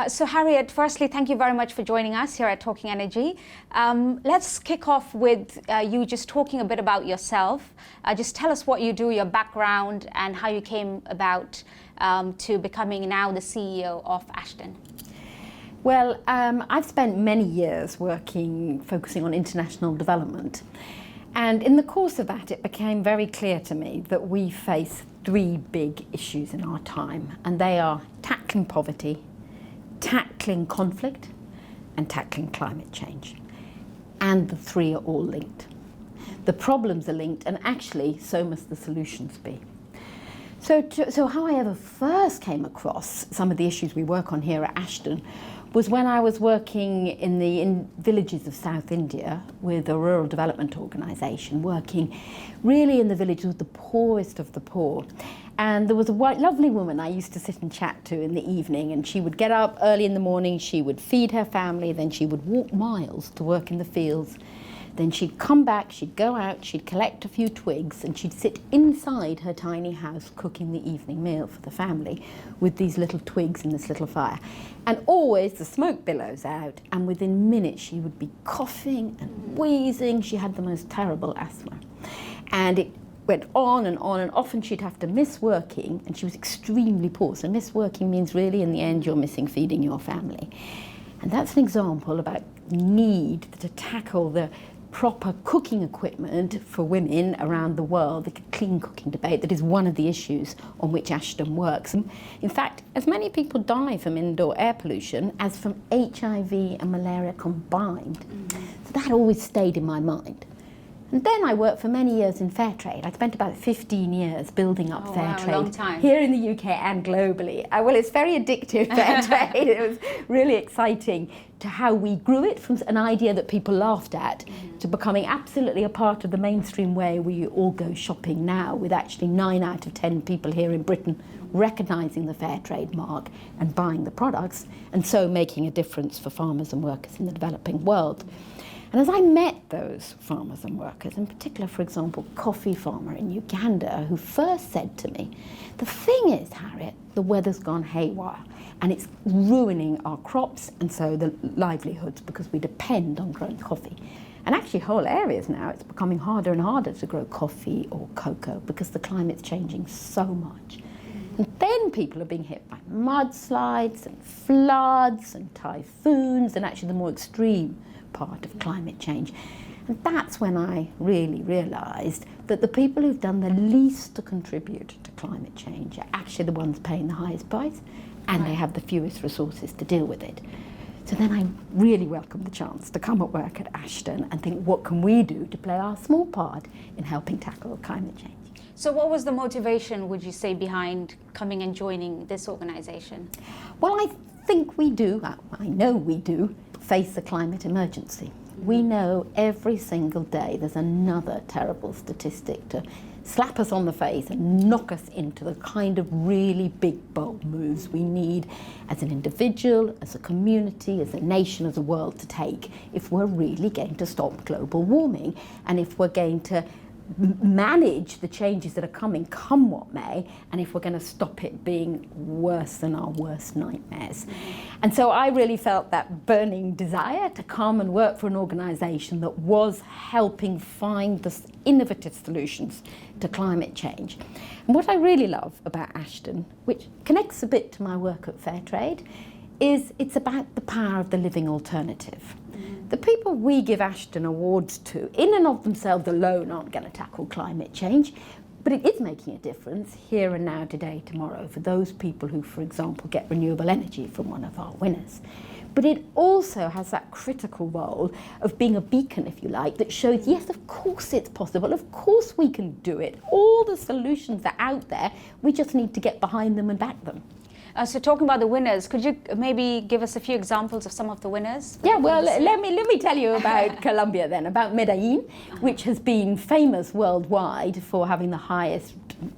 So Harriet, firstly, thank you very much for joining us here at Talking Energy. Let's kick off with you just talking a bit about yourself. Just tell us what you do, your background, and how you came about to becoming now the CEO of Ashden. Well, I've spent many years focusing on international development. And in the course of that, it became very clear to me that we face three big issues in our time, and they are tackling poverty, tackling conflict, and tackling climate change. And the three are all linked. The problems are linked, and actually, so must the solutions be. So how I ever first came across some of the issues we work on here at Ashden was when I was working in villages of South India with a rural development organisation, working really in the villages with the poorest of the poor. And there was a lovely woman I used to sit and chat to in the evening, and she would get up early in the morning, she would feed her family, then she would walk miles to work in the fields. Then she'd come back, she'd go out, she'd collect a few twigs, and she'd sit inside her tiny house cooking the evening meal for the family with these little twigs and this little fire. And always the smoke billows out, and within minutes she would be coughing and wheezing. She had the most terrible asthma. And it went on, and often she'd have to miss working, and she was extremely poor. So miss working means really in the end you're missing feeding your family. And that's an example about need to tackle the proper cooking equipment for women around the world, the clean cooking debate that is one of the issues on which Ashden works. In fact, as many people die from indoor air pollution as from HIV and malaria combined. So that always stayed in my mind. And then I worked for many years in fair trade. I spent about 15 years building up fair trade long time. Here in the UK and globally. Well, it's very addictive, fair trade. It was really exciting to how we grew it from an idea that people laughed at to becoming absolutely a part of the mainstream way we all go shopping now, with actually 9 out of 10 people here in Britain recognising the fair trade mark and buying the products, and so making a difference for farmers and workers in the developing world. And as I met those farmers and workers, in particular, for example, coffee farmer in Uganda, who first said to me, the thing is, Harriet, the weather's gone haywire and it's ruining our crops and so the livelihoods, because we depend on growing coffee. And actually whole areas now, it's becoming harder and harder to grow coffee or cocoa because the climate's changing so much. And then people are being hit by mudslides and floods and typhoons and actually the more extreme part of climate change. And that's when I really realised that the people who've done the least to contribute to climate change are actually the ones paying the highest price, and they have the fewest resources to deal with it. So then I really welcomed the chance to come at work at Ashden and think, what can we do to play our small part in helping tackle climate change? So what was the motivation, would you say, behind coming and joining this organisation? Well, I think we do, I know we do, face the climate emergency. We know every single day there's another terrible statistic to slap us on the face and knock us into the kind of really big, bold moves we need as an individual, as a community, as a nation, as a world to take if we're really going to stop global warming and if we're going to manage the changes that are coming, come what may, and if we're going to stop it being worse than our worst nightmares. And so I really felt that burning desire to come and work for an organisation that was helping find the innovative solutions to climate change. And what I really love about Ashden, which connects a bit to my work at Fairtrade, is it's about the power of the living alternative. The people we give Ashden awards to, in and of themselves alone, aren't going to tackle climate change, but it is making a difference here and now, today, tomorrow, for those people who, for example, get renewable energy from one of our winners. But it also has that critical role of being a beacon, if you like, that shows, yes, of course it's possible, of course we can do it. All the solutions are out there, we just need to get behind them and back them. So talking about the winners, could you maybe give us a few examples of some of the winners? Yeah, well, let me tell you about Colombia then, about Medellin, which has been famous worldwide for having the highest,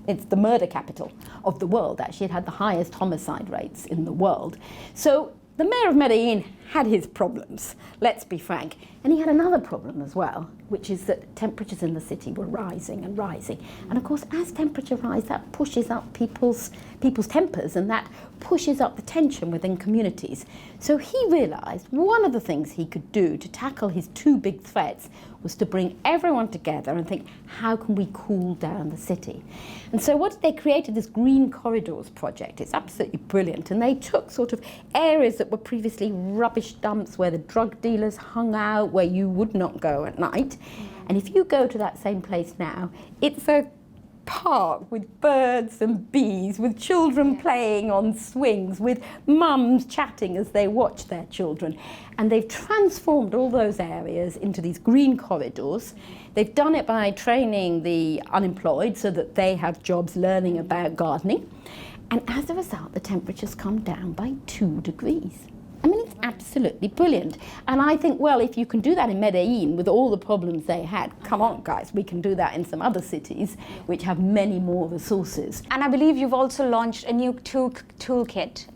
it's the murder capital of the world, actually. It had the highest homicide rates in the world. So the mayor of Medellin had his problems, let's be frank. And he had another problem as well, which is that temperatures in the city were rising and rising. And of course, as temperature rises, that pushes up people's tempers, and that pushes up the tension within communities. So he realised one of the things he could do to tackle his two big threats was to bring everyone together and think, how can we cool down the city? And so they created this Green Corridors project. It's absolutely brilliant. And they took sort of areas that were previously rubbish dumps where the drug dealers hung out, where you would not go at night. And if you go to that same place now, it's a park with birds and bees, with children playing on swings, with mums chatting as they watch their children. And they've transformed all those areas into these green corridors. They've done it by training the unemployed so that they have jobs learning about gardening. And as a result, the temperature's come down by 2 degrees. I mean, it's absolutely brilliant. And I think, well, if you can do that in Medellin with all the problems they had, come on, guys, we can do that in some other cities which have many more resources. And I believe you've also launched a new toolkit.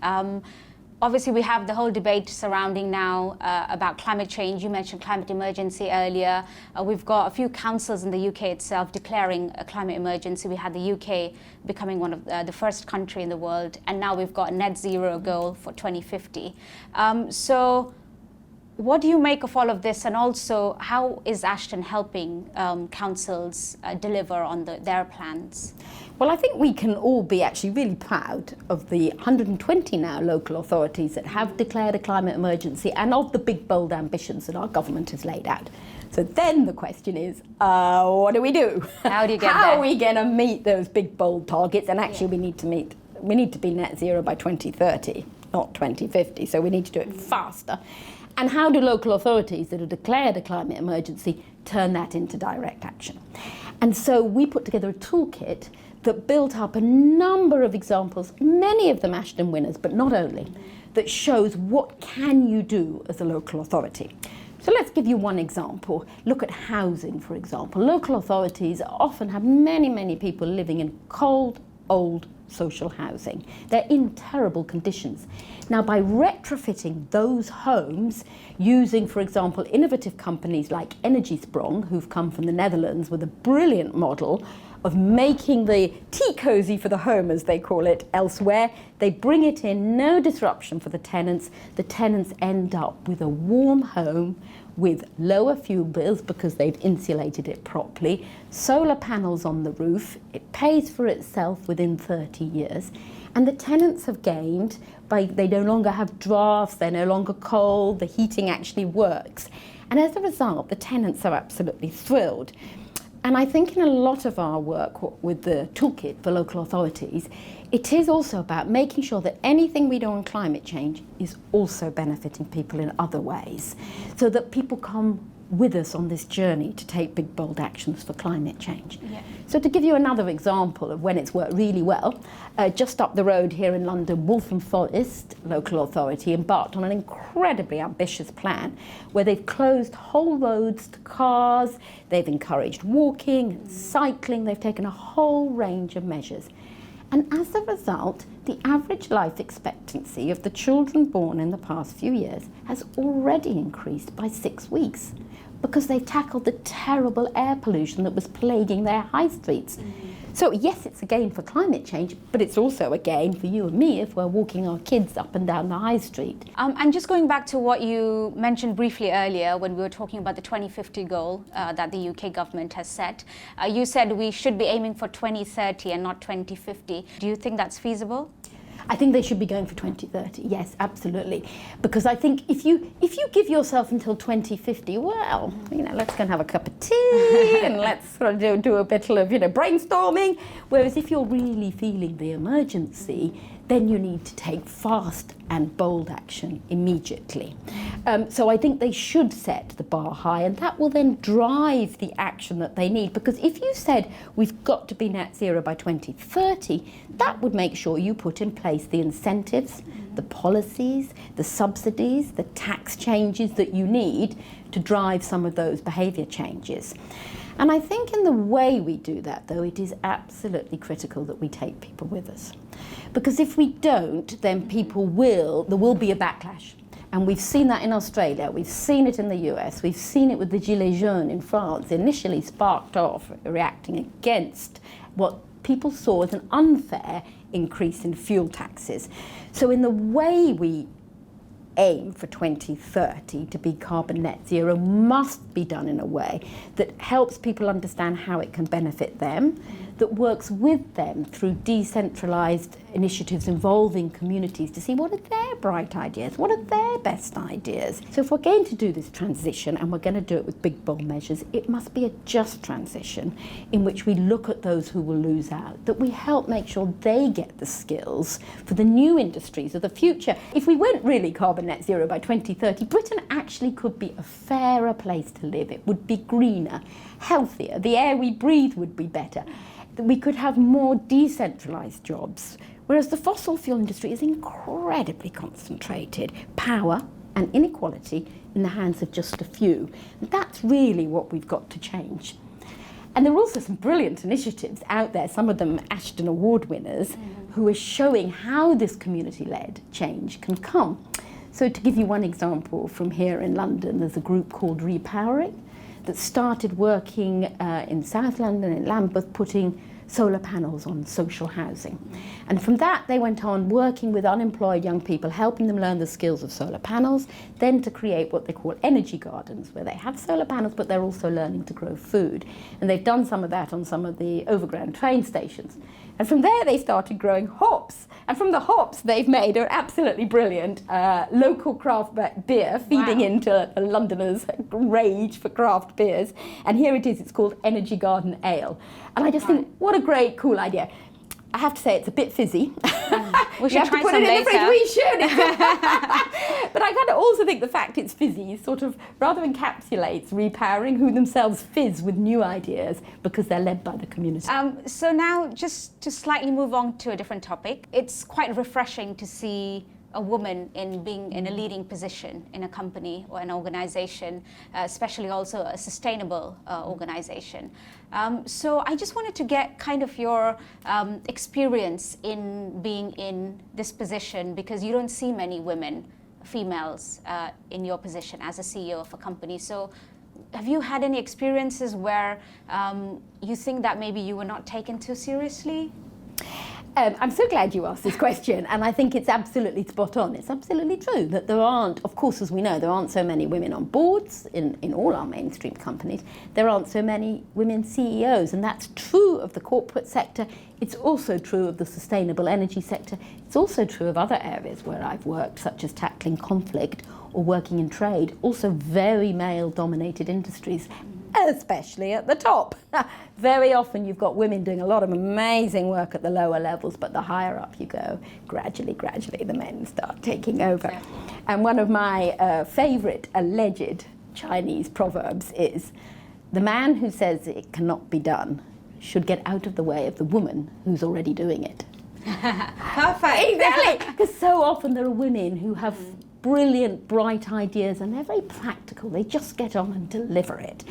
Obviously, we have the whole debate surrounding now about climate change. You mentioned climate emergency earlier. We've got a few councils in the UK itself declaring a climate emergency. We had the UK becoming one of the first country in the world, and now we've got a net zero goal for 2050. So what do you make of all of this, and also how is Ashden helping councils deliver on their plans? Well, I think we can all be actually really proud of the 120 now local authorities that have declared a climate emergency, and of the big, bold ambitions that our government has laid out. So then the question is, what do we do? How do you get How there? are we going to meet those big, bold targets? And actually, we need to be net zero by 2030, not 2050. So we need to do it faster. And how do local authorities that have declared a climate emergency turn that into direct action? And so we put together a toolkit that built up a number of examples, many of them Ashden winners, but not only, that shows what can you do as a local authority. So let's give you one example. Look at housing, for example. Local authorities often have many, many people living in cold, old social housing. They're in terrible conditions. Now, by retrofitting those homes using, for example, innovative companies like Energy Sprong, who've come from the Netherlands with a brilliant model of making the tea cosy for the home, as they call it, elsewhere. They bring it in, no disruption for the tenants. The tenants end up with a warm home with lower fuel bills because they've insulated it properly, solar panels on the roof. It pays for itself within 30 years. And the tenants have gained by they no longer have drafts, they're no longer cold, the heating actually works. And as a result, the tenants are absolutely thrilled. And I think in a lot of our work with the toolkit for local authorities, it is also about making sure that anything we do on climate change is also benefiting people in other ways, so that people come with us on this journey to take big, bold actions for climate change. Yeah. So to give you another example of when it's worked really well, just up the road here in London, Waltham Forest local authority embarked on an incredibly ambitious plan where they've closed whole roads to cars, they've encouraged walking and cycling, they've taken a whole range of measures. And as a result, the average life expectancy of the children born in the past few years has already increased by 6 weeks because they've tackled the terrible air pollution that was plaguing their high streets. So yes, it's a gain for climate change, but it's also a gain for you and me if we're walking our kids up and down the high street. And just going back to what you mentioned briefly earlier when we were talking about the 2050 goal that the UK government has set, you said we should be aiming for 2030 and not 2050. Do you think that's feasible? I think they should be going for 2030, yes, absolutely. Because I think if you give yourself until 2050, well, let's go and have a cup of tea and let's sort of do a bit of, brainstorming. Whereas if you're really feeling the emergency, then you need to take fast and bold action immediately. So I think they should set the bar high, and that will then drive the action that they need. Because if you said we've got to be net zero by 2030, that would make sure you put in place the incentives, the policies, the subsidies, the tax changes that you need to drive some of those behaviour changes. And I think in the way we do that, though, it is absolutely critical that we take people with us. Because if we don't, then there will be a backlash. And we've seen that in Australia, we've seen it in the US, we've seen it with the Gilets jaunes in France, initially sparked off reacting against what people saw as an unfair increase in fuel taxes. So in the way we aim for 2030 to be carbon net zero must be done in a way that helps people understand how it can benefit them, that works with them through decentralised initiatives involving communities to see what are their bright ideas, what are their best ideas. So if we're going to do this transition, and we're going to do it with big bold measures, it must be a just transition in which we look at those who will lose out, that we help make sure they get the skills for the new industries of the future. If we went really carbon net zero by 2030, Britain actually could be a fairer place to live. It would be greener, healthier, the air we breathe would be better. We could have more decentralised jobs, whereas the fossil fuel industry is incredibly concentrated. Power and inequality in the hands of just a few. And that's really what we've got to change. And there are also some brilliant initiatives out there, some of them Ashden Award winners, who are showing how this community-led change can come. So to give you one example from here in London, there's a group called Repowering that started working in South London, in Lambeth, putting solar panels on social housing. And from that they went on working with unemployed young people, helping them learn the skills of solar panels, then to create what they call energy gardens, where they have solar panels but they're also learning to grow food. And they've done some of that on some of the overground train stations. And from there they started growing hops. And from the hops they've made an absolutely brilliant local craft beer, feeding into a Londoner's rage for craft beers. And here it is, it's called Energy Garden Ale. And I just think, what a great, cool idea. I have to say it's a bit fizzy. We should try put some it in later. the fridge. We should. But I kind of also think the fact it's fizzy sort of rather encapsulates Repowering, who themselves fizz with new ideas because they're led by the community. So now, just to slightly move on to a different topic, it's quite refreshing to see a woman being in a leading position in a company or an organization, especially also a sustainable organization. So I just wanted to get kind of your experience in being in this position, because you don't see many women, females, in your position as a CEO of a company. So have you had any experiences where you think that maybe you were not taken too seriously? I'm so glad you asked this question, and I think it's absolutely spot on. It's absolutely true that there aren't, of course, as we know, there aren't so many women on boards in all our mainstream companies. There aren't so many women CEOs, and that's true of the corporate sector. It's also true of the sustainable energy sector. It's also true of other areas where I've worked, such as tackling conflict or working in trade, also very male-dominated industries, especially at the top. Very often you've got women doing a lot of amazing work at the lower levels, but the higher up you go, gradually the men start taking over. Yeah. And one of my favourite alleged Chinese proverbs is, the man who says it cannot be done should get out of the way of the woman who's already doing it. Perfect. Exactly. Because so often there are women who have brilliant, bright ideas, and they're very practical. They just get on and deliver it.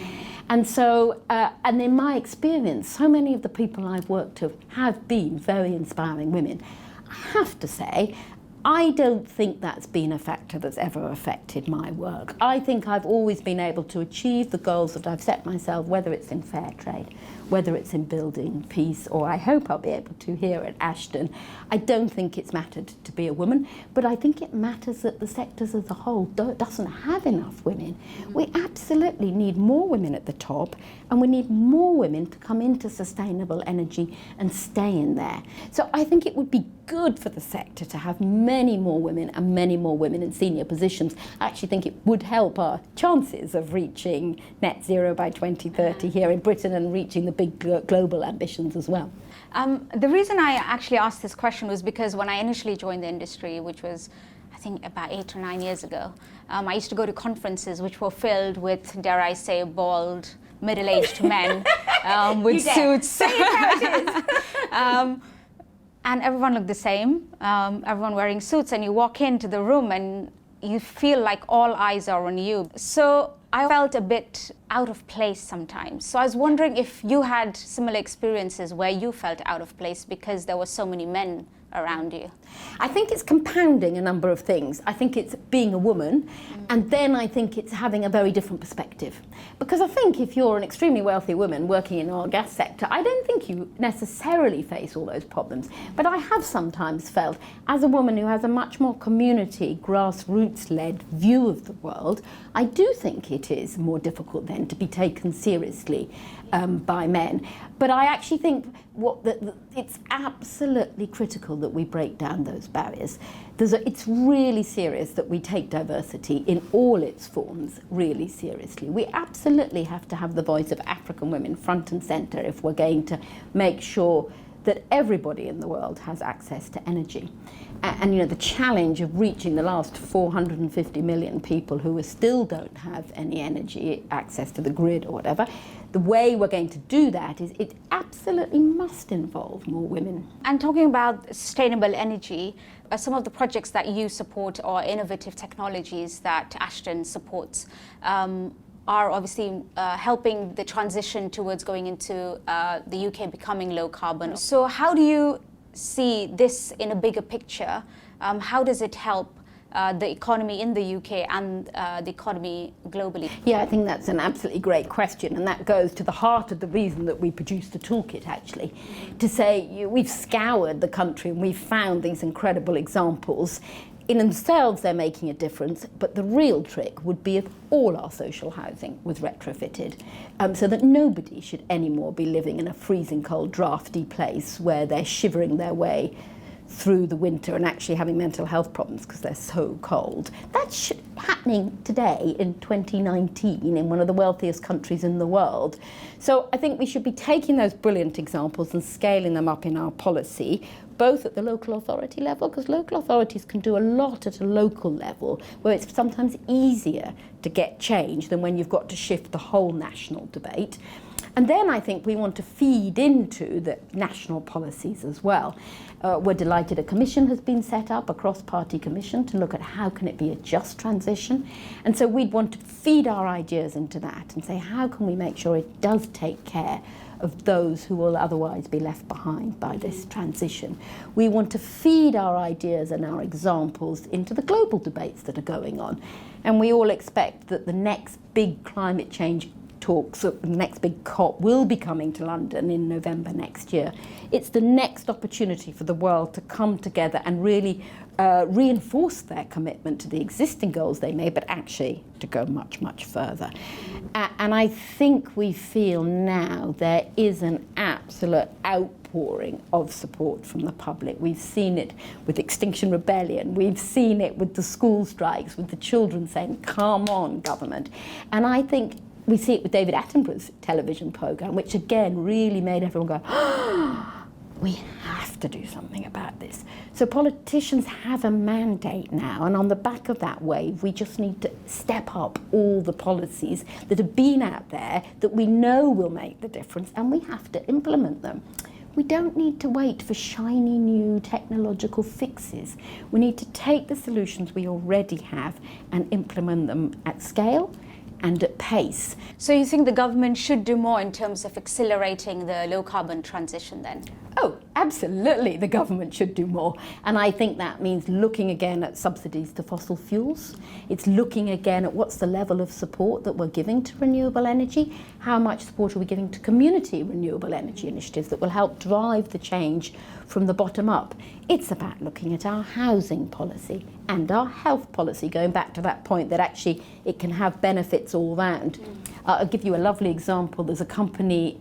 And so, and in my experience, so many of the people I've worked with have been very inspiring women. I have to say, I don't think that's been a factor that's ever affected my work. I think I've always been able to achieve the goals that I've set myself, whether it's in fair trade, whether it's in building peace, or I hope I'll be able to here at Ashden. I don't think it's mattered to be a woman, but I think it matters that the sectors as a whole doesn't have enough women. We absolutely need more women at the top, and we need more women to come into sustainable energy and stay in there. So I think it would be good for the sector to have many more women and many more women in senior positions. I actually think it would help our chances of reaching net zero by 2030 here in Britain and reaching the big global ambitions as well. The reason I actually asked this question was because when I initially joined the industry, which was I think about 8 or 9 years ago, I used to go to conferences which were filled with, dare I say, bald, middle-aged men with suits. Say it how it is. And everyone looked the same, everyone wearing suits, and you walk into the room and you feel like all eyes are on you. So I felt a bit out of place sometimes. So I was wondering if you had similar experiences where you felt out of place because there were so many men around you? I think it's compounding a number of things. I think it's being a woman, and then I think it's having a very different perspective. Because I think if you're an extremely wealthy woman working in the oil and gas sector, I don't think you necessarily face all those problems. But I have sometimes felt, as a woman who has a much more community, grassroots-led view of the world, I do think it is more difficult then to be taken seriously by men. But I actually think it's absolutely critical that we break down those barriers. It's really serious that we take diversity in all its forms really seriously. We absolutely have to have the voice of African women front and centre if we're going to make sure that everybody in the world has access to energy. And you know, the challenge of reaching the last 450 million people who still don't have any energy access to the grid or whatever, the way we're going to do that is it absolutely must involve more women. And talking about sustainable energy, some of the projects that you support or innovative technologies that Ashden supports are obviously helping the transition towards going into the UK becoming low carbon. So how do you see this in a bigger picture? How does it help the economy in the UK and the economy globally? Yeah, I think that's an absolutely great question, and that goes to the heart of the reason that we produced the toolkit, actually. To say, we've scoured the country and we've found these incredible examples. In themselves, they're making a difference, but the real trick would be if all our social housing was retrofitted, so that nobody should anymore be living in a freezing cold, drafty place where they're shivering their way through the winter and actually having mental health problems because they're so cold. That's happening today in 2019 in one of the wealthiest countries in the world. So I think we should be taking those brilliant examples and scaling them up in our policy, both at the local authority level, because local authorities can do a lot at a local level, where it's sometimes easier to get change than when you've got to shift the whole national debate. And then I think we want to feed into the national policies as well. We're delighted a commission has been set up, a cross-party commission, to look at how can it be a just transition. And so we'd want to feed our ideas into that and say, how can we make sure it does take care of those who will otherwise be left behind by this transition? We want to feed our ideas and our examples into the global debates that are going on. And we all expect that the next big climate change talks, the next big COP will be coming to London in November next year. It's the next opportunity for the world to come together and really reinforce their commitment to the existing goals they made, but actually to go much, much further. And I think we feel now there is an absolute outpouring of support from the public. We've seen it with Extinction Rebellion, we've seen it with the school strikes, with the children saying, come on, government. And I think we see it with David Attenborough's television programme, which again really made everyone go, oh, we have to do something about this. So politicians have a mandate now, and on the back of that wave, we just need to step up all the policies that have been out there that we know will make the difference, and we have to implement them. We don't need to wait for shiny new technological fixes. We need to take the solutions we already have and implement them at scale and at pace. So you think the government should do more in terms of accelerating the low carbon transition then? Oh, absolutely, the government should do more. And I think that means looking again at subsidies to fossil fuels. It's looking again at what's the level of support that we're giving to renewable energy. How much support are we giving to community renewable energy initiatives that will help drive the change from the bottom up? It's about looking at our housing policy and our health policy, going back to that point that actually it can have benefits all round. I'll give you a lovely example. There's a company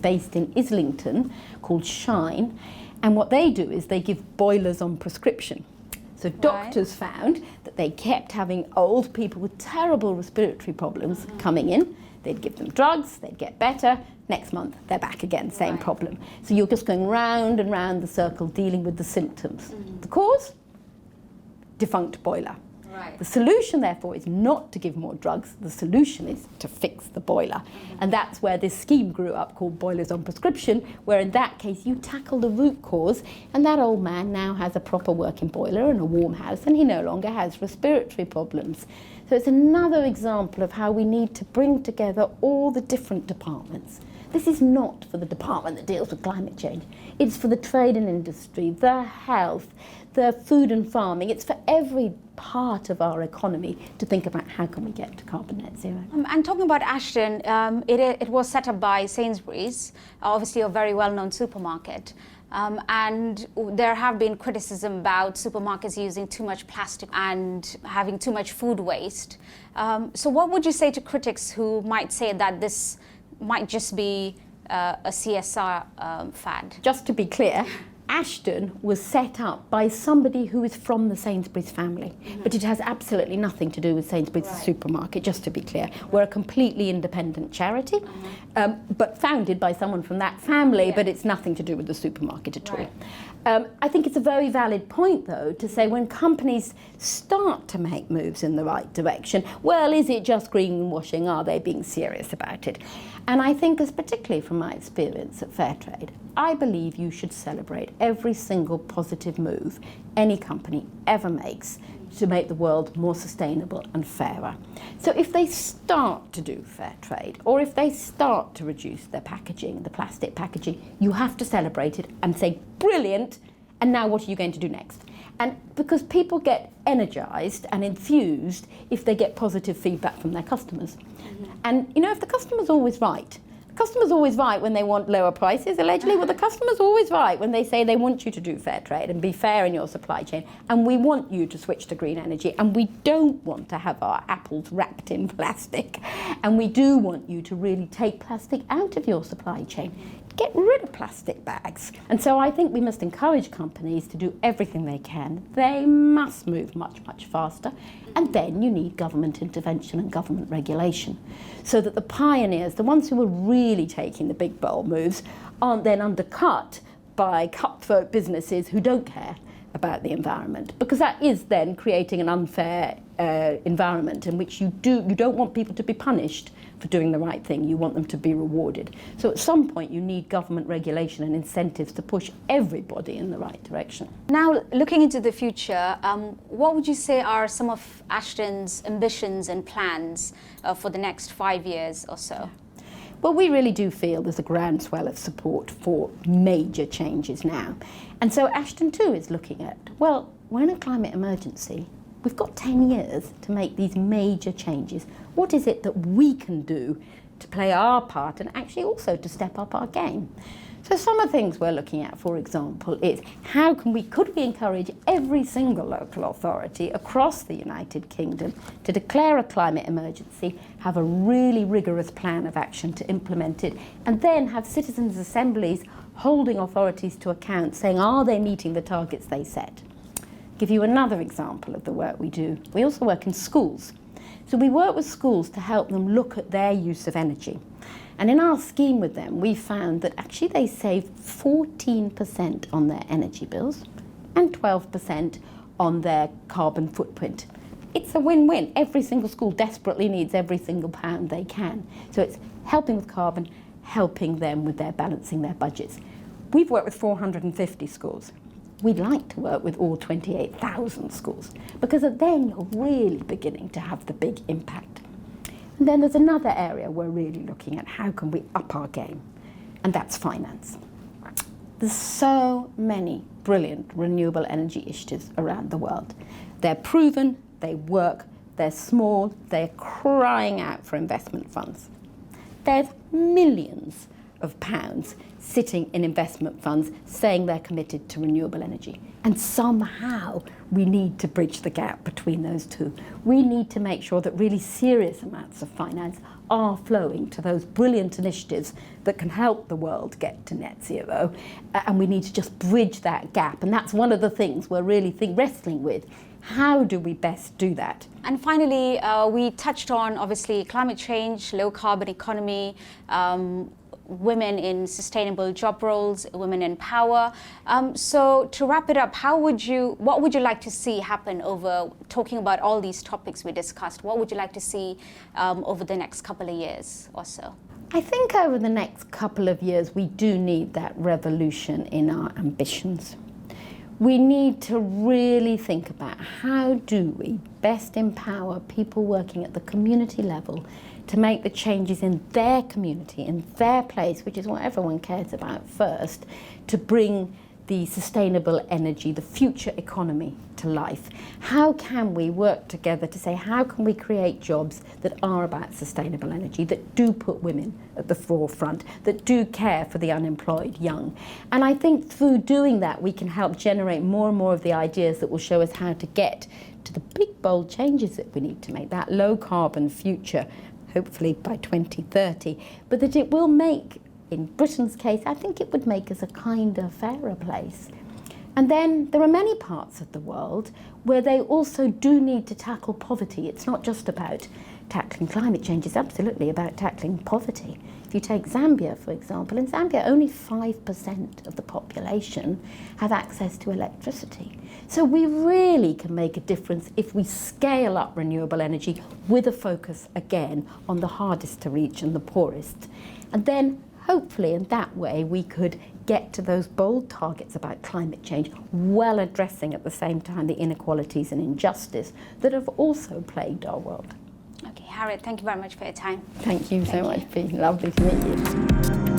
based in Islington called Shine, and what they do is they give boilers on prescription. So doctors found that they kept having old people with terrible respiratory problems coming in. They'd give them drugs, they'd get better. Next month, they're back again, same problem. So you're just going round and round the circle dealing with the symptoms. The cause? Defunct boiler. The solution, therefore, is not to give more drugs. The solution is to fix the boiler. And that's where this scheme grew up called Boilers on Prescription, where in that case you tackle the root cause, and that old man now has a proper working boiler and a warm house, and he no longer has respiratory problems. So it's another example of how we need to bring together all the different departments, This is not for the department that deals with climate change. It's for the trade and industry, the health, the food and farming. It's for every part of our economy to think about how can we get to carbon net zero. And talking about Ashden, it was set up by Sainsbury's, obviously a very well-known supermarket. And there have been criticism about supermarkets using too much plastic and having too much food waste. So what would you say to critics who might say that this might just be a CSR fad? Just to be clear, Ashden was set up by somebody who is from the Sainsbury's family, but it has absolutely nothing to do with Sainsbury's supermarket, just to be clear. We're a completely independent charity, but founded by someone from that family, but it's nothing to do with the supermarket at all. I think it's a very valid point, though, to say when companies start to make moves in the right direction, well, is it just greenwashing? Are they being serious about it? And I think, as particularly from my experience at Fairtrade, I believe you should celebrate every single positive move any company ever makes to make the world more sustainable and fairer. So if they start to do fair trade, or if they start to reduce their packaging, the plastic packaging, you have to celebrate it and say, brilliant, and now what are you going to do next? And because people get energised and enthused if they get positive feedback from their customers. And you know, if the customer's always right, the customer's always right when they want lower prices, allegedly. Well, the customer's always right when they say they want you to do fair trade and be fair in your supply chain. And we want you to switch to green energy. And we don't want to have our apples wrapped in plastic. And we do want you to really take plastic out of your supply chain. Get rid of plastic bags. And so I think we must encourage companies to do everything they can. They must move much, much faster. And then you need government intervention and government regulation so that the pioneers, the ones who are really taking the big bold moves, aren't then undercut by cutthroat businesses who don't care about the environment, because that is then creating an unfair environment in which you don't want people to be punished for doing the right thing. You want them to be rewarded. So at some point you need government regulation and incentives to push everybody in the right direction. Now, looking into the future, what would you say are some of Ashden's ambitions and plans for the next 5 years or so? Well, we really do feel there's a groundswell of support for major changes now. And so Ashden too is looking at, well, we're in a climate emergency. We've got 10 years to make these major changes. What is it that we can do to play our part and actually also to step up our game? So some of the things we're looking at, for example, is could we encourage every single local authority across the United Kingdom to declare a climate emergency, have a really rigorous plan of action to implement it, and then have citizens' assemblies holding authorities to account, saying, are they meeting the targets they set? Give you another example of the work we do. We also work in schools. So we work with schools to help them look at their use of energy. And in our scheme with them, we found that actually they save 14% on their energy bills and 12% on their carbon footprint. It's a win-win. Every single school desperately needs every single pound they can. So it's helping with carbon, helping them with their balancing their budgets. We've worked with 450 schools. We'd like to work with all 28,000 schools, because then you're really beginning to have the big impact. And then there's another area we're really looking at, how can we up our game? And that's finance. There's so many brilliant renewable energy initiatives around the world. They're proven, they work, they're small, they're crying out for investment funds. There's millions of pounds sitting in investment funds saying they're committed to renewable energy. And somehow we need to bridge the gap between those two. We need to make sure that really serious amounts of finance are flowing to those brilliant initiatives that can help the world get to net zero. And we need to just bridge that gap. And that's one of the things we're really wrestling with. How do we best do that? And finally, we touched on, obviously, climate change, low carbon economy, women in sustainable job roles, women in power. So to wrap it up, what would you like to see happen over, talking about all these topics we discussed, what would you like to see over the next couple of years or so? I think over the next couple of years, we do need that revolution in our ambitions. We need to really think about how do we best empower people working at the community level to make the changes in their community, in their place, which is what everyone cares about first, to bring the sustainable energy, the future economy to life. How can we work together to say, how can we create jobs that are about sustainable energy, that do put women at the forefront, that do care for the unemployed young? And I think through doing that, we can help generate more and more of the ideas that will show us how to get to the big, bold changes that we need to make, that low carbon future, hopefully by 2030, but that it will make, in Britain's case, I think it would make us a kinder, fairer place. And then there are many parts of the world where they also do need to tackle poverty. It's not just about tackling climate change, it's absolutely about tackling poverty. If you take Zambia, for example, in Zambia only 5% of the population have access to electricity. So we really can make a difference if we scale up renewable energy with a focus, again, on the hardest to reach and the poorest. And then hopefully in that way we could get to those bold targets about climate change, while addressing at the same time the inequalities and injustice that have also plagued our world. Okay, Harriet, thank you very much for your time. Thank you so much. It's been lovely to meet you.